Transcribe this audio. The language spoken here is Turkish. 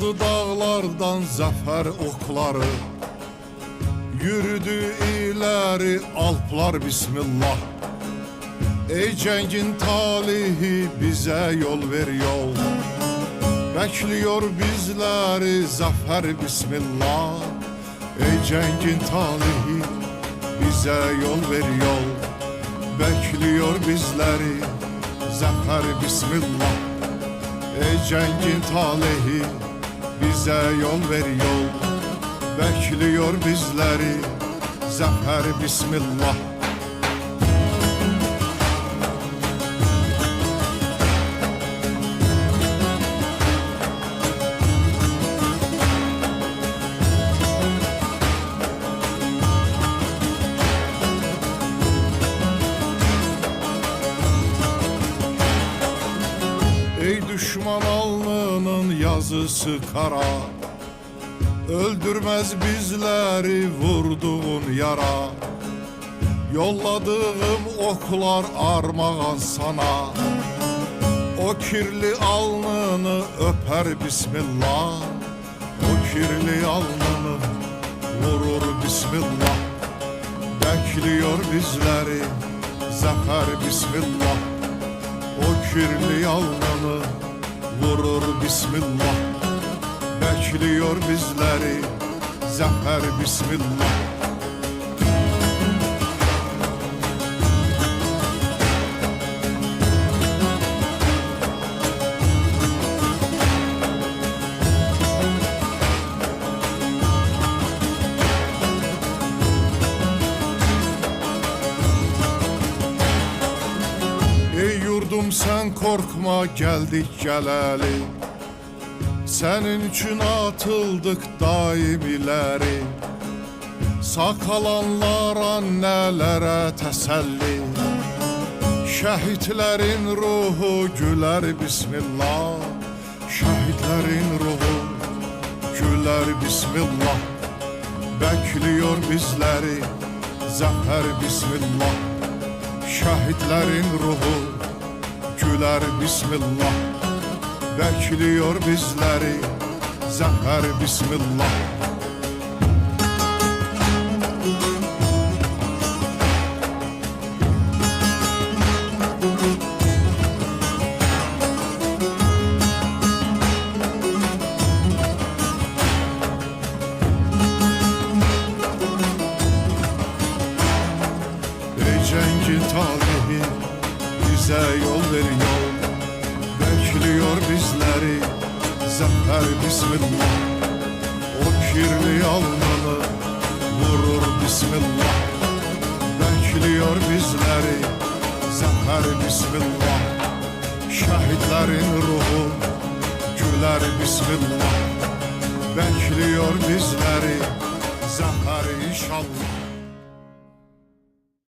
Saldı dağlardan zafer okları, yürüdü ileri alplar bismillah. Ey cengin talihi bize yol ver yol, bekliyor bizleri zafer bismillah. Ey cengin talihi bize yol ver yol, bekliyor bizleri zafer bismillah. Ey cengin talihi bize yol ver yol, bekliyor bizleri zafer bismillah. Ey düşman alnının yazısı kara, öldürmez bizleri vurduğun yara. Yolladığım oklar armağan sana, o kirli alnını öper bismillah. O kirli alnını vurur bismillah, bekliyor bizleri zafer bismillah. O kirli alnını vurur bismillah, bekliyor bizleri zafer bismillah. Ey yurdum sen korkma geldik geleli, senin için atıldık daim ileri. Sağ kalanlara nelere teselli, şehitlerin ruhu güler bismillah. Şehitlerin ruhu güler bismillah, bekliyor bizleri zafer bismillah. Şehitlerin ruhu güler bismillah, bekliyor bizleri zafer bismillah. Ey cengin talihi bize yol ver yol, bekliyor bizleri zafer bismillah. O kirli alnını vurur bismillah, bekliyor bizleri zafer bismillah. Şehitlerin ruhu güler bismillah, bekliyor bizleri zafer inşallah.